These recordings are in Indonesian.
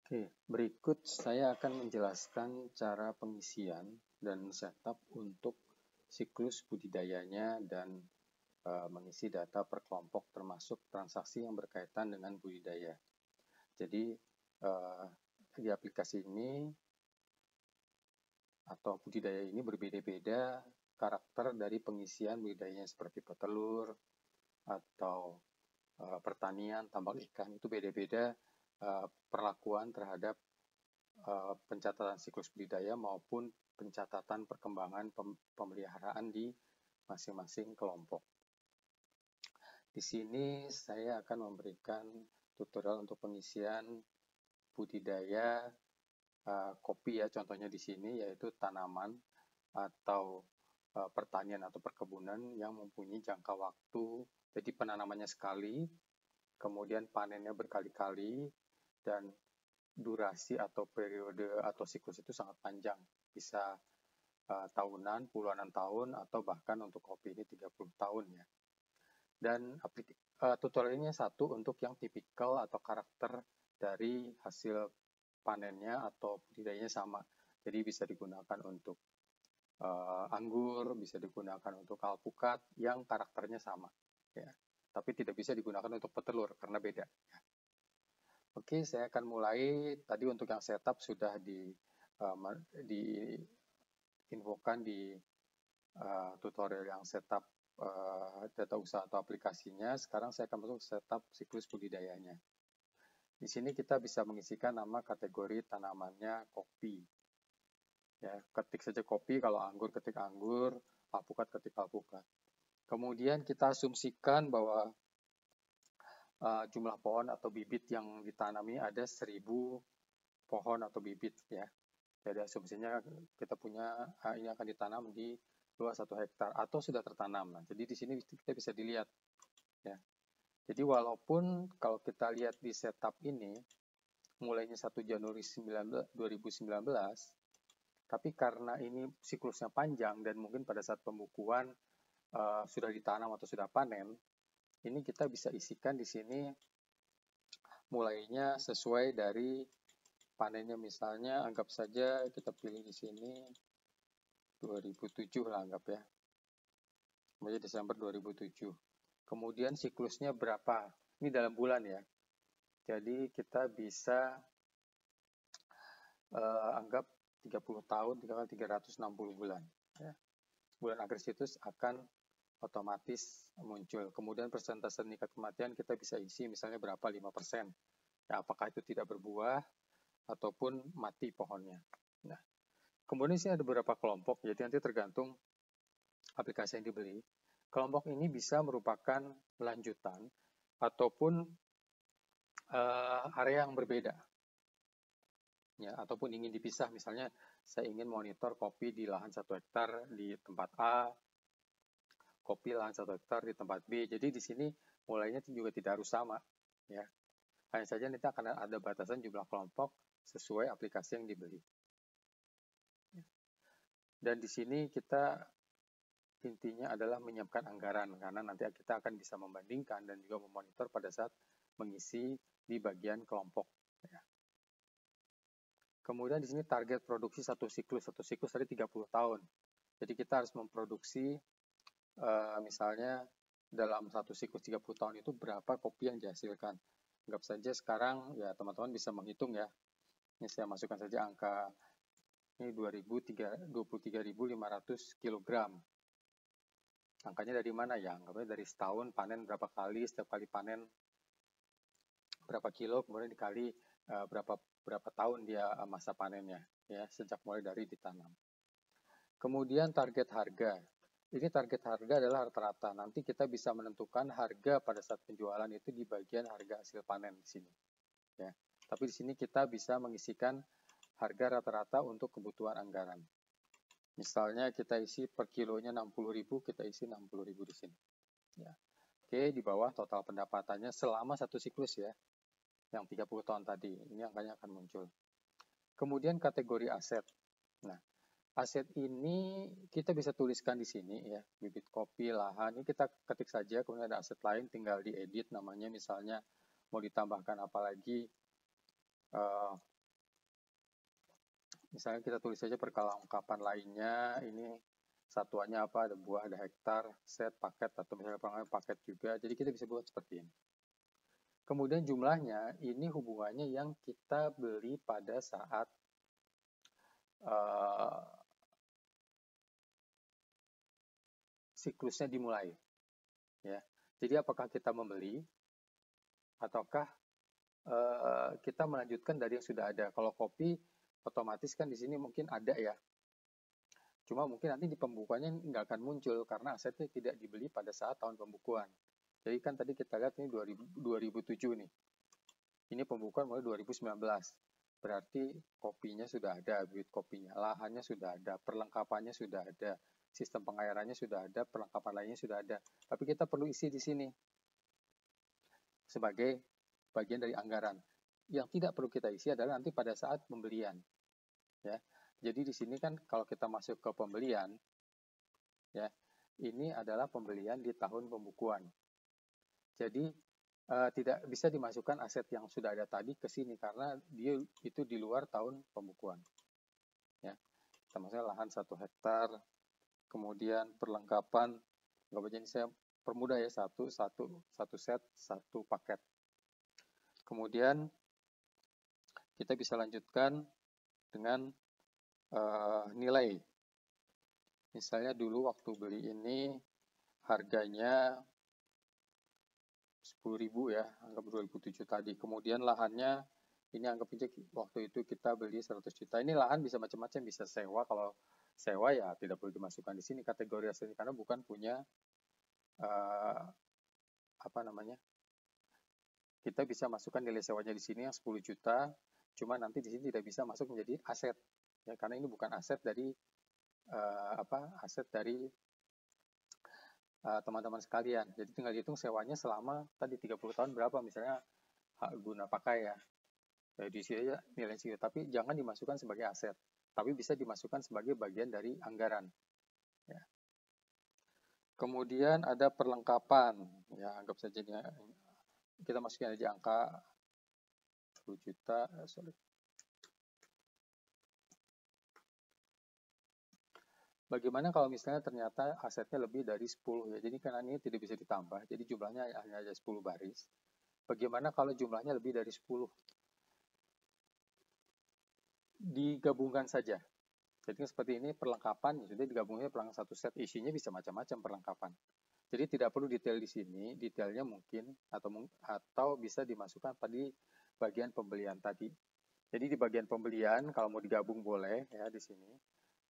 Oke, berikut saya akan menjelaskan cara pengisian dan setup untuk siklus budidayanya dan mengisi data per kelompok termasuk transaksi yang berkaitan dengan budidaya. Jadi di aplikasi ini atau budidaya ini berbeda-beda karakter dari pengisian budidayanya seperti petelur atau pertanian, tambak ikan itu beda-beda perlakuan terhadap pencatatan siklus budidaya maupun pencatatan perkembangan pemeliharaan di masing-masing kelompok. Di sini saya akan memberikan tutorial untuk pengisian budidaya kopi ya, contohnya di sini yaitu tanaman atau pertanian atau perkebunan yang mempunyai jangka waktu, jadi penanamannya sekali, kemudian panennya berkali-kali, dan durasi atau periode atau siklus itu sangat panjang, bisa tahunan, puluhan tahun, atau bahkan untuk kopi ini 30 tahun ya. Dan tutorial ini satu untuk yang tipikal atau karakter dari hasil panennya atau budidayanya sama. Jadi bisa digunakan untuk anggur, bisa digunakan untuk alpukat yang karakternya sama. Ya. Tapi tidak bisa digunakan untuk petelur karena beda. Ya. Oke, saya akan mulai. Tadi untuk yang setup sudah diinfokan di tutorial yang setup data usaha atau aplikasinya. Sekarang saya akan masuk setup siklus budidayanya. Di sini kita bisa mengisikan nama kategori tanamannya kopi. Ya, ketik saja kopi, kalau anggur ketik anggur, alpukat ketik alpukat. Kemudian kita asumsikan bahwa jumlah pohon atau bibit yang ditanami ada 1000 pohon atau bibit ya. Jadi asumsinya kita punya ini akan ditanam di luas 1 hektar atau sudah tertanam. Nah, jadi di sini kita bisa dilihat ya. Jadi walaupun kalau kita lihat di setup ini mulainya 1 Januari 2019, tapi karena ini siklusnya panjang dan mungkin pada saat pembukuan sudah ditanam atau sudah panen, ini kita bisa isikan di sini mulainya sesuai dari panennya, misalnya anggap saja kita pilih di sini 2007 lah anggap ya. Kemudian Desember 2007. Kemudian siklusnya berapa? Ini dalam bulan ya. Jadi kita bisa anggap 30 tahun, 360 bulan. Ya. Bulan Agustus akan otomatis muncul. Kemudian persentase tingkat kematian kita bisa isi misalnya berapa, 5%. Ya, apakah itu tidak berbuah ataupun mati pohonnya. Nah, kemudian sini ada beberapa kelompok, jadi nanti tergantung aplikasi yang dibeli. Kelompok ini bisa merupakan lanjutan ataupun area yang berbeda. Ya, ataupun ingin dipisah, misalnya saya ingin monitor kopi di lahan 1 hektar di tempat A, kopi lahan 1 hektar di tempat B. Jadi di sini mulainya juga tidak harus sama. Ya. Hanya saja nanti akan ada batasan jumlah kelompok sesuai aplikasi yang dibeli. Dan di sini kita intinya adalah menyiapkan anggaran, karena nanti kita akan bisa membandingkan dan juga memonitor pada saat mengisi di bagian kelompok. Ya. Kemudian di sini target produksi satu siklus tadi 30 tahun. Jadi kita harus memproduksi misalnya dalam satu siklus 30 tahun itu berapa kopi yang dihasilkan. Anggap saja sekarang ya teman-teman bisa menghitung ya. Ini saya masukkan saja angka ini 23.500 kg. Angkanya dari mana ya? Anggapnya dari setahun panen berapa kali, setiap kali panen berapa kilo, kemudian dikali berapa tahun dia masa panennya ya, sejak mulai dari ditanam. Kemudian target harga. Ini target harga adalah rata-rata. Nanti kita bisa menentukan harga pada saat penjualan itu di bagian harga hasil panen di sini. Ya. Tapi di sini kita bisa mengisikan harga rata-rata untuk kebutuhan anggaran. Misalnya kita isi per kilonya 60.000, kita isi 60.000 di sini. Ya. Oke, di bawah total pendapatannya selama satu siklus ya, yang 30 tahun tadi. Ini angkanya akan muncul. Kemudian kategori aset. Nah, aset ini kita bisa tuliskan di sini ya, bibit kopi, lahan. Ini kita ketik saja, kemudian ada aset lain, tinggal diedit namanya, misalnya mau ditambahkan apa lagi, Misalnya kita tulis saja perlengkapan lainnya, ini satuannya apa, ada buah, ada hektar, set, paket, atau misalnya paket juga. Jadi kita bisa buat seperti ini. Kemudian jumlahnya, ini hubungannya yang kita beli pada saat siklusnya dimulai. Ya. Jadi apakah kita membeli, ataukah kita melanjutkan dari yang sudah ada. Kalau kopi, otomatis kan di sini mungkin ada ya. Cuma mungkin nanti di pembukuannya nggak akan muncul karena asetnya tidak dibeli pada saat tahun pembukuan. Jadi kan tadi kita lihat ini 2007 nih. Ini pembukuan mulai 2019. Berarti kopinya sudah ada, bibit kopinya, lahannya sudah ada, perlengkapannya sudah ada, sistem pengairannya sudah ada, perlengkapan lainnya sudah ada. Tapi kita perlu isi di sini sebagai bagian dari anggaran. Yang tidak perlu kita isi adalah nanti pada saat pembelian. Ya. Jadi di sini kan kalau kita masuk ke pembelian, ya, ini adalah pembelian di tahun pembukuan. Jadi tidak bisa dimasukkan aset yang sudah ada tadi ke sini karena dia itu di luar tahun pembukuan. Ya. Kita masukkan lahan 1 hektar, kemudian perlengkapan, nggak baca ini saya permudah ya, satu set, 1 paket. Kemudian kita bisa lanjutkan dengan nilai. Misalnya dulu waktu beli ini harganya 10.000 ya, anggap 2007 tadi. Kemudian lahannya ini anggap aja waktu itu kita beli 100 juta. Ini lahan bisa macam-macam, bisa sewa. Kalau sewa ya tidak perlu dimasukkan di sini kategori aset karena bukan punya kita bisa masukkan nilai sewanya di sini yang 10 juta, cuma nanti di sini tidak bisa masuk menjadi aset. Ya, karena ini bukan aset dari teman-teman sekalian. Jadi tinggal hitung sewanya selama tadi 30 tahun berapa, misalnya hak guna pakai ya. Jadi di sini aja nilai segitu, tapi jangan dimasukkan sebagai aset. Tapi bisa dimasukkan sebagai bagian dari anggaran. Ya. Kemudian ada perlengkapan. Ya, anggap saja ini kita masukin aja angka 10 juta, Bagaimana kalau misalnya ternyata asetnya lebih dari 10 ya. Jadi karena ini tidak bisa ditambah, jadi jumlahnya hanya ada 10 baris. Bagaimana kalau jumlahnya lebih dari 10? Digabungkan saja. Jadi seperti ini perlengkapan, jadi digabungnya perlengkapan 1 set, isinya bisa macam-macam perlengkapan. Jadi tidak perlu detail di sini, detailnya mungkin atau bisa dimasukkan pada bagian pembelian tadi. Jadi di bagian pembelian kalau mau digabung boleh ya di sini.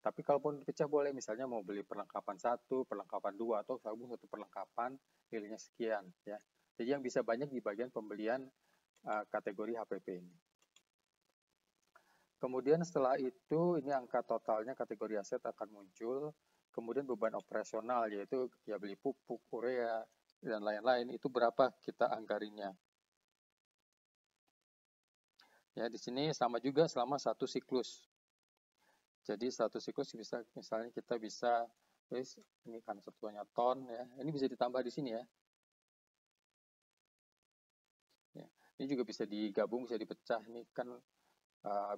Tapi kalaupun dipecah boleh, misalnya mau beli perlengkapan 1, perlengkapan 2, atau gabung 1 perlengkapan, nilainya sekian. Ya. Jadi yang bisa banyak di bagian pembelian kategori HPP ini. Kemudian setelah itu, ini angka totalnya kategori aset akan muncul. Kemudian beban operasional, yaitu ya beli pupuk, urea, dan lain-lain, itu berapa kita anggarinya. Ya, di sini sama juga selama 1 siklus. Jadi 1 siklus bisa, misalnya kita bisa, ini kan satuannya ton ya, ini bisa ditambah di sini ya. Ya. Ini juga bisa digabung, bisa dipecah, ini kan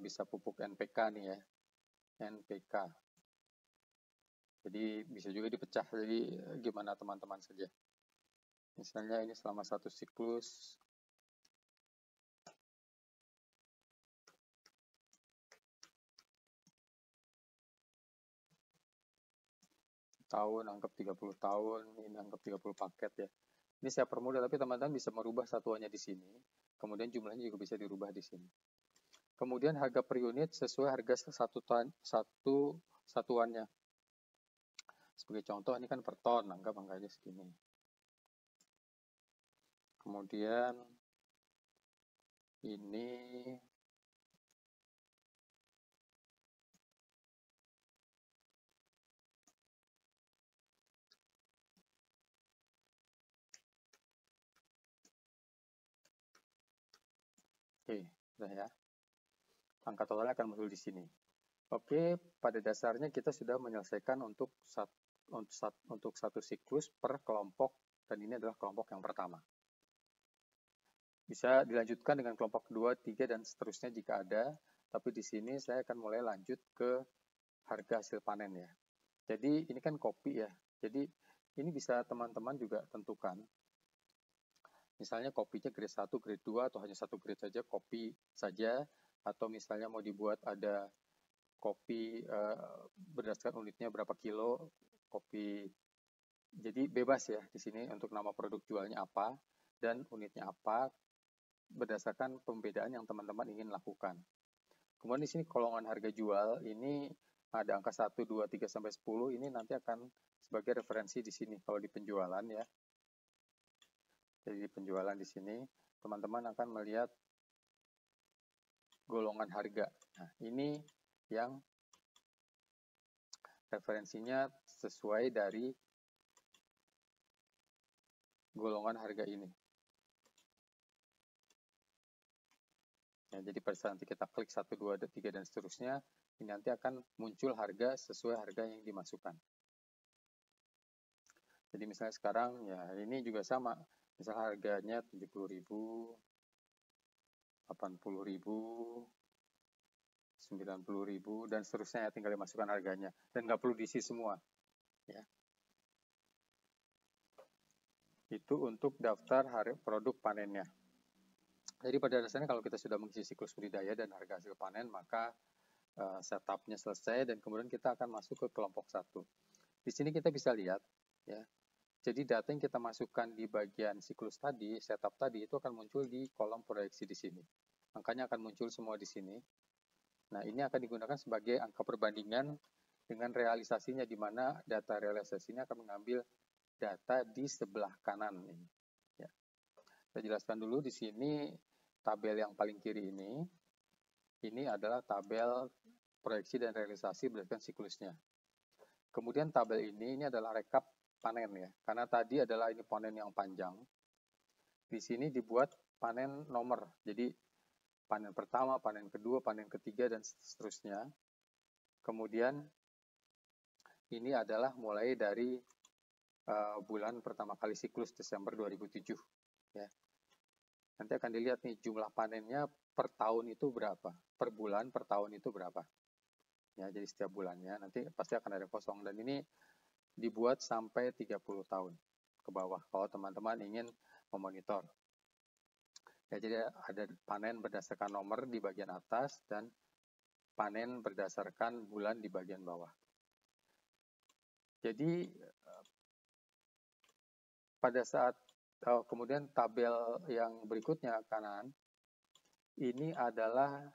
bisa pupuk NPK nih ya, NPK. Jadi bisa juga dipecah, jadi gimana teman-teman saja. Misalnya ini selama 1 siklus, tahun, anggap 30 tahun, ini anggap 30 paket ya. Ini saya permudah, tapi teman-teman bisa merubah satuannya di sini. Kemudian jumlahnya juga bisa dirubah di sini. Kemudian harga per unit sesuai harga satuannya. Sebagai contoh ini kan per ton, anggap angkanya segini. Kemudian ini Oke, sudah ya. Angka totalnya akan muncul di sini. Oke, pada dasarnya kita sudah menyelesaikan untuk satu siklus per kelompok, dan ini adalah kelompok yang pertama. Bisa dilanjutkan dengan kelompok kedua, 3, dan seterusnya jika ada. tapi di sini saya akan mulai lanjut ke harga hasil panen ya. Jadi ini kan kopi ya, jadi ini bisa teman-teman juga tentukan. Misalnya kopinya grade 1, grade 2, atau hanya satu grade saja, kopi saja, atau misalnya mau dibuat ada kopi berdasarkan unitnya berapa kilo, kopi. Jadi bebas ya di sini untuk nama produk jualnya apa dan unitnya apa berdasarkan pembedaan yang teman-teman ingin lakukan. Kemudian di sini kolongan harga jual ini ada angka 1, 2, 3 sampai 10, ini nanti akan sebagai referensi di sini kalau di penjualan ya. Jadi di penjualan di sini teman-teman akan melihat golongan harga. Nah, ini yang referensinya sesuai dari golongan harga ini. Ya, jadi pada saat nanti kita klik 1, 2, 3, dan seterusnya, ini nanti akan muncul harga sesuai harga yang dimasukkan. Jadi misalnya sekarang, ya ini juga sama. Misalnya harganya 70.000, 80.000, 90.000, dan seterusnya, ya, tinggal dimasukkan harganya. Dan nggak perlu diisi semua. Ya. Itu untuk daftar produk panennya. Jadi pada dasarnya kalau kita sudah mengisi siklus budidaya dan harga hasil panen, maka setupnya selesai dan kemudian kita akan masuk ke kelompok 1. Di sini kita bisa lihat, ya. Jadi data yang kita masukkan di bagian siklus tadi, setup tadi, itu akan muncul di kolom proyeksi di sini. Angkanya akan muncul semua di sini. Nah, ini akan digunakan sebagai angka perbandingan dengan realisasinya, di mana data realisasinya akan mengambil data di sebelah kanan ini. Ya. Saya jelaskan dulu di sini tabel yang paling kiri ini adalah tabel proyeksi dan realisasi berdasarkan siklusnya. Kemudian tabel ini adalah rekap panen ya, karena tadi adalah ini panen yang panjang. Di sini dibuat panen nomor, jadi panen pertama, panen kedua, panen ketiga, dan seterusnya. Kemudian ini adalah mulai dari bulan pertama kali siklus Desember 2007 ya. Nanti akan dilihat nih jumlah panennya per tahun itu berapa, per bulan, per tahun itu berapa. Ya, jadi setiap bulannya nanti pasti akan ada kosong, dan ini dibuat sampai 30 tahun ke bawah kalau teman-teman ingin memonitor. Ya, jadi ada panen berdasarkan nomor di bagian atas dan panen berdasarkan bulan di bagian bawah. Jadi pada saat kemudian tabel yang berikutnya kanan, ini adalah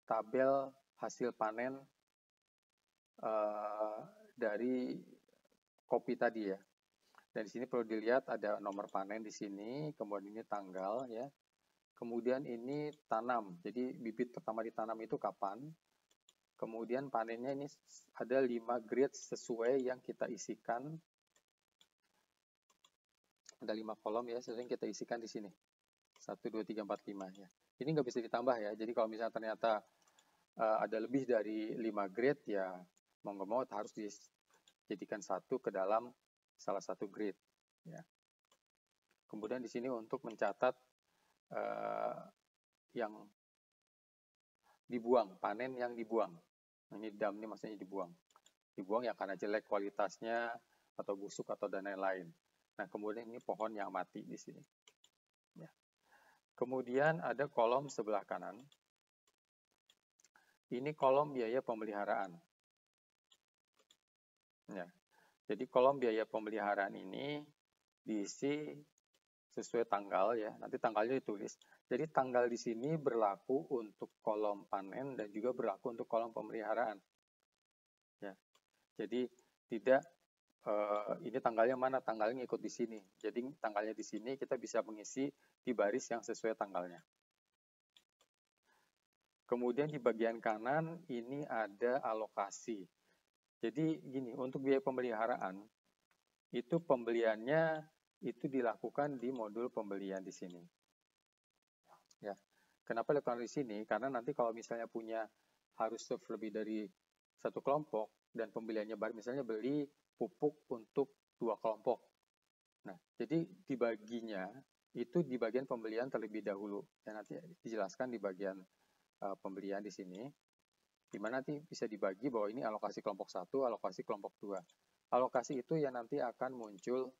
tabel hasil panen dari kopi tadi ya. Dan di sini perlu dilihat ada nomor panen di sini, kemudian ini tanggal ya. Kemudian ini tanam. Jadi bibit pertama ditanam itu kapan? Kemudian panennya ini ada 5 grade sesuai yang kita isikan. Ada 5 kolom ya, sesuai yang kita isikan di sini. 1, 2, 3, 4, 5 ya. Ini nggak bisa ditambah ya. Jadi kalau misalnya ternyata ada lebih dari 5 grade ya, mau nggak mau harus dijadikan satu ke dalam salah satu grade. Ya. Kemudian di sini untuk mencatat yang dibuang, panen yang dibuang. Ini dam ini maksudnya dibuang. Dibuang ya karena jelek kualitasnya atau busuk atau dan lain-lain. Nah, kemudian ini pohon yang mati di sini. Ya. Kemudian ada kolom sebelah kanan. Ini kolom biaya pemeliharaan. Ya. Jadi kolom biaya pemeliharaan ini diisi sesuai tanggal ya. Nanti tanggalnya ditulis. Jadi tanggal di sini berlaku untuk kolom panen dan juga berlaku untuk kolom pemeliharaan. Ya. Jadi tidak ini tanggalnya mana, tanggalnya ikut di sini. Jadi tanggalnya di sini kita bisa mengisi di baris yang sesuai tanggalnya. Kemudian di bagian kanan ini ada alokasi. Jadi gini, untuk biaya pemeliharaan itu pembeliannya itu dilakukan di modul pembelian di sini. Ya. Kenapa dilakukan di sini? Karena nanti kalau misalnya punya harus serve lebih dari satu kelompok dan pembeliannya baru, misalnya beli pupuk untuk 2 kelompok. Nah, jadi dibaginya itu di bagian pembelian terlebih dahulu. Dan nanti dijelaskan di bagian pembelian di sini, di mana nanti bisa dibagi bahwa ini alokasi kelompok 1, alokasi kelompok 2. Alokasi itu yang nanti akan muncul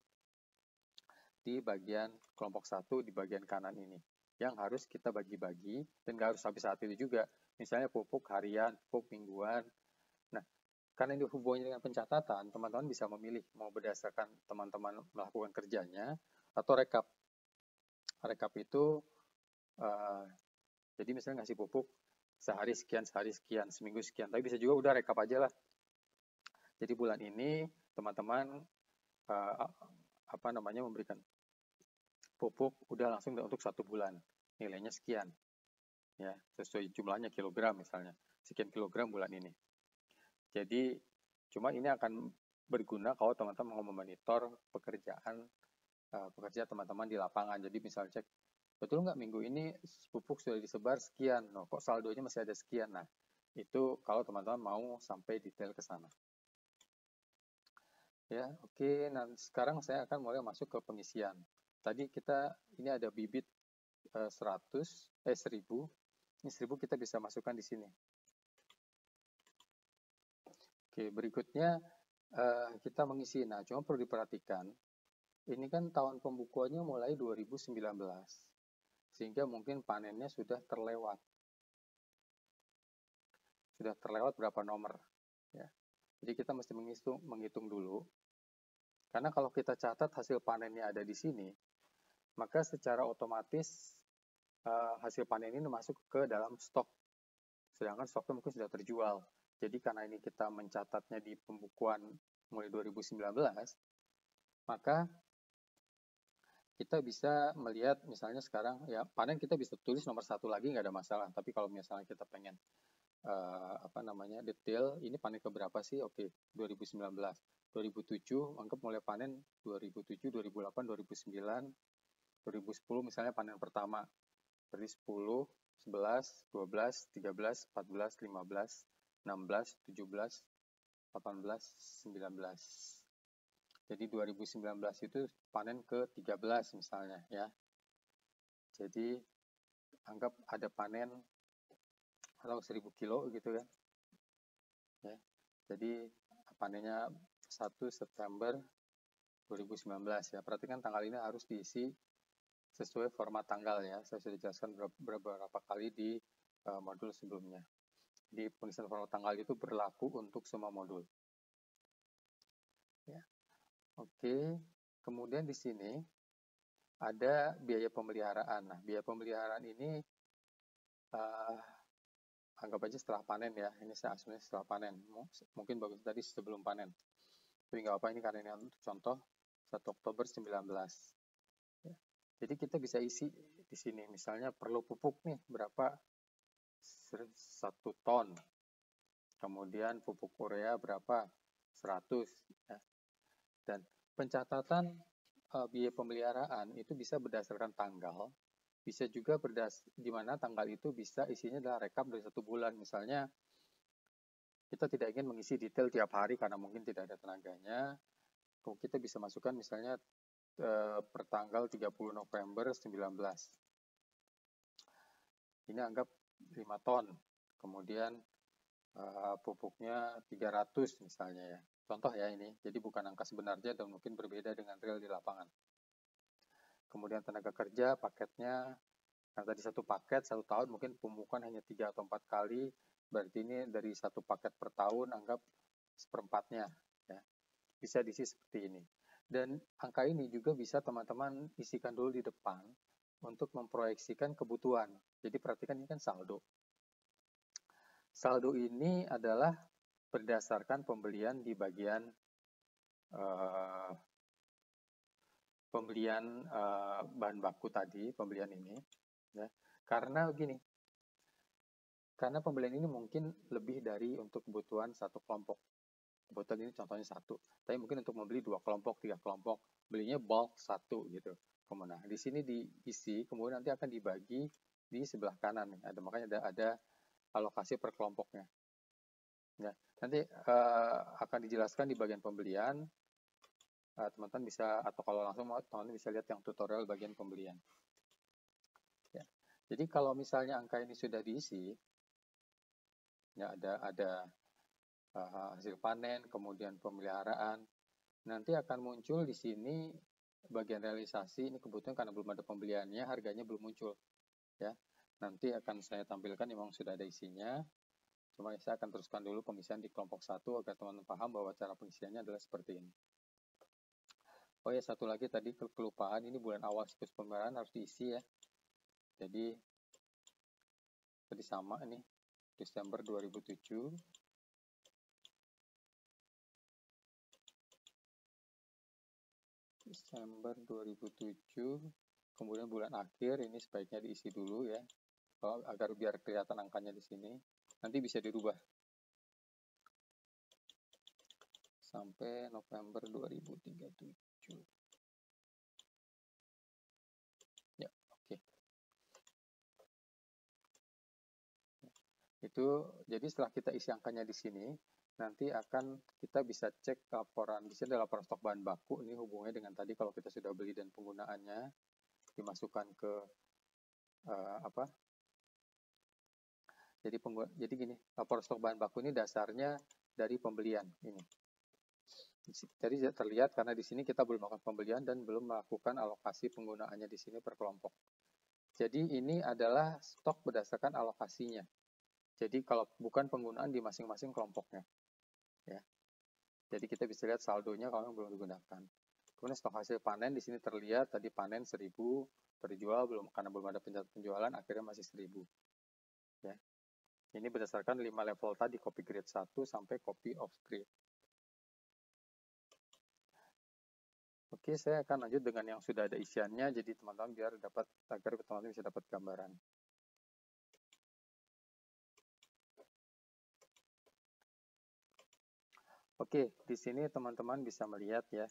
di bagian kelompok 1 di bagian kanan ini, yang harus kita bagi-bagi dan nggak harus habis saat itu juga. Misalnya pupuk harian, pupuk mingguan. Nah, karena ini hubungannya dengan pencatatan, teman-teman bisa memilih mau berdasarkan teman-teman melakukan kerjanya atau rekap. Rekap itu jadi misalnya ngasih pupuk sehari sekian, seminggu sekian. Tapi bisa juga udah rekap aja lah. Jadi bulan ini teman-teman memberikan pupuk udah langsung untuk 1 bulan. Nilainya sekian. Ya, sesuai jumlahnya kilogram misalnya. Sekian kilogram bulan ini. Jadi cuma ini akan berguna kalau teman-teman mau memonitor pekerja teman-teman di lapangan. Jadi misalnya cek, betul nggak minggu ini pupuk sudah disebar sekian, kok saldonya masih ada sekian. Nah, itu kalau teman-teman mau sampai detail ke sana. Ya, oke. Nah, sekarang saya akan mulai masuk ke pengisian. Tadi ini ada bibit 1000. Ini 1000 kita bisa masukkan di sini. Oke, berikutnya kita mengisi. Nah, cuma perlu diperhatikan, ini kan tahun pembukuannya mulai 2019, sehingga mungkin panennya sudah terlewat. Sudah terlewat berapa nomor. Ya. Jadi kita mesti menghitung dulu. Karena kalau kita catat hasil panennya ada di sini, maka secara otomatis hasil panen ini masuk ke dalam stok. Sedangkan stoknya mungkin sudah terjual. Jadi karena ini kita mencatatnya di pembukuan mulai 2019, maka kita bisa melihat misalnya sekarang ya panen kita bisa tulis nomor 1 lagi nggak ada masalah. Tapi kalau misalnya kita pengen detail, ini panen keberapa sih? Oke, 2019, 2007, anggap mulai panen 2007, 2008, 2009, 2010 misalnya panen pertama. Berarti 10, 11, 12, 13, 14, 15, 16, 17, 18, 19. Jadi 2019 itu panen ke-13 misalnya ya. Jadi anggap ada panen atau 1000 kilo gitu ya. Jadi panennya 1 September 2019 ya. Perhatikan tanggal ini harus diisi sesuai format tanggal ya. Saya sudah jelaskan beberapa kali di modul sebelumnya. Di pengisian format tanggal itu berlaku untuk semua modul. Ya. Oke, kemudian di sini ada biaya pemeliharaan. Nah, biaya pemeliharaan ini anggap aja setelah panen ya. Ini saya asumsi setelah panen. Mungkin bagus tadi sebelum panen. Tapi nggak apa, ini karena ini untuk contoh 1 Oktober 19. Ya. Jadi kita bisa isi di sini. Misalnya perlu pupuk nih berapa? 1 ton. Kemudian pupuk urea berapa? 100. Ya. Dan pencatatan biaya pemeliharaan itu bisa berdasarkan tanggal. Bisa juga di mana tanggal itu bisa isinya adalah rekap dari 1 bulan. Misalnya kita tidak ingin mengisi detail tiap hari karena mungkin tidak ada tenaganya. Kita bisa masukkan misalnya per tanggal 30 November 19. Ini anggap 5 ton. Kemudian pupuknya 300 misalnya ya. Contoh ya ini. Jadi bukan angka sebenarnya dan mungkin berbeda dengan real di lapangan. Kemudian tenaga kerja paketnya, nah tadi 1 paket 1 tahun mungkin pemupukan hanya 3 atau 4 kali, berarti ini dari 1 paket per tahun anggap seperempatnya ya. Bisa diisi seperti ini. Dan angka ini juga bisa teman-teman isikan dulu di depan untuk memproyeksikan kebutuhan. Jadi perhatikan ini kan saldo. Saldo ini adalah berdasarkan pembelian di bagian pembelian bahan baku tadi, pembelian ini ya. Karena begini, karena pembelian ini mungkin lebih dari untuk kebutuhan 1 kelompok. Kebetulan ini contohnya 1, tapi mungkin untuk membeli 2 kelompok, 3 kelompok, belinya bulk 1 gitu. Kemudian di sini diisi, kemudian nanti akan dibagi di sebelah kanan. Makanya ada alokasi per kelompoknya. Ya, nanti akan dijelaskan di bagian pembelian. Teman-teman bisa, atau kalau langsung teman-teman bisa lihat yang tutorial bagian pembelian. Ya. Jadi kalau misalnya angka ini sudah diisi, Ya, ada hasil panen, kemudian pemeliharaan. Nanti akan muncul di sini bagian realisasi. Ini kebetulan karena belum ada pembeliannya, harganya belum muncul. Ya, nanti akan saya tampilkan, memang sudah ada isinya. Cuma saya akan teruskan dulu pengisian di kelompok 1 agar teman-teman paham bahwa cara pengisiannya adalah seperti ini. Oh ya, satu lagi tadi kelupaan, ini bulan awal siklus pembayaran harus diisi ya. Jadi sama ini, Desember 2007. Desember 2007, kemudian bulan akhir ini sebaiknya diisi dulu ya, agar biar kelihatan angkanya di sini. Nanti bisa dirubah sampai November 2037. Ya, oke. Itu jadi setelah kita isi angkanya di sini, nanti akan kita bisa cek laporan. Di sini ada laporan stok bahan baku, ini hubungannya dengan tadi kalau kita sudah beli dan penggunaannya dimasukkan ke jadi gini, laporan stok bahan baku ini dasarnya dari pembelian ini. Jadi terlihat karena di sini kita belum melakukan pembelian dan belum melakukan alokasi penggunaannya di sini per kelompok. Jadi ini adalah stok berdasarkan alokasinya. Jadi kalau bukan penggunaan di masing-masing kelompoknya, ya. Jadi kita bisa lihat saldonya kalau belum digunakan. Kemudian stok hasil panen di sini terlihat tadi panen 1000, terjual belum karena belum ada penjualan, akhirnya masih 1000. Ya. Ini berdasarkan 5 level tadi, copy grade 1 sampai copy of grade. Oke, saya akan lanjut dengan yang sudah ada isiannya, jadi teman-teman agar teman-teman bisa dapat gambaran. Oke, di sini teman-teman bisa melihat ya.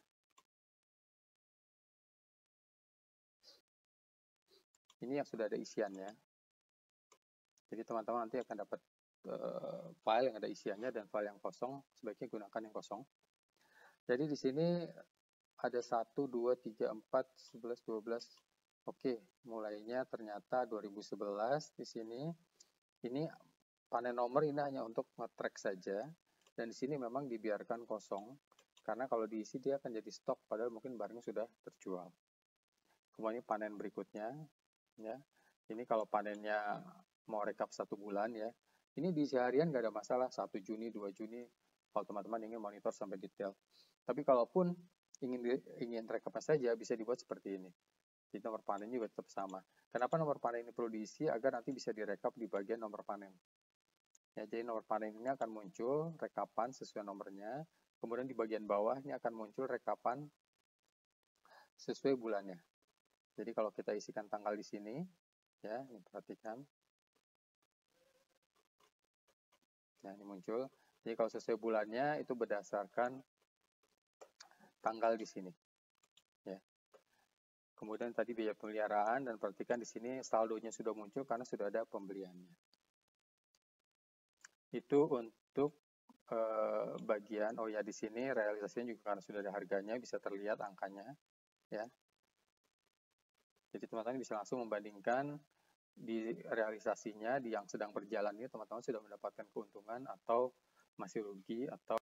Ini yang sudah ada isiannya. Jadi teman-teman nanti akan dapat file yang ada isiannya dan file yang kosong, sebaiknya gunakan yang kosong. Jadi di sini ada 1, 2, 3, 4, 11, 12. Oke, mulainya ternyata 2011 di sini. Ini panen nomor ini hanya untuk nge-track saja. Dan di sini memang dibiarkan kosong. Karena kalau diisi dia akan jadi stok, padahal mungkin barangnya sudah terjual. Kemudian panen berikutnya. Ya. Ini kalau panennya mau rekap 1 bulan ya. Ini diisi harian nggak ada masalah, 1 Juni, 2 Juni. Kalau teman-teman ingin monitor sampai detail. Tapi kalaupun ingin rekapnya saja, bisa dibuat seperti ini. Jadi nomor panen juga tetap sama. Kenapa nomor panen ini perlu diisi? Agar nanti bisa direkap di bagian nomor panen. Ya, jadi nomor panen ini akan muncul rekapan sesuai nomornya. Kemudian di bagian bawahnya akan muncul rekapan sesuai bulannya. Jadi kalau kita isikan tanggal di sini, ya, ini perhatikan. Nah, ini muncul. Jadi kalau sesuai bulannya itu berdasarkan tanggal di sini. Ya. Kemudian tadi biaya pemeliharaan, dan perhatikan di sini saldonya sudah muncul karena sudah ada pembeliannya. Itu untuk bagian, oh ya di sini realisasinya juga karena sudah ada harganya bisa terlihat angkanya, ya. Jadi teman-teman bisa langsung membandingkan di realisasinya di yang sedang berjalan ini teman-teman sudah mendapatkan keuntungan atau masih rugi atau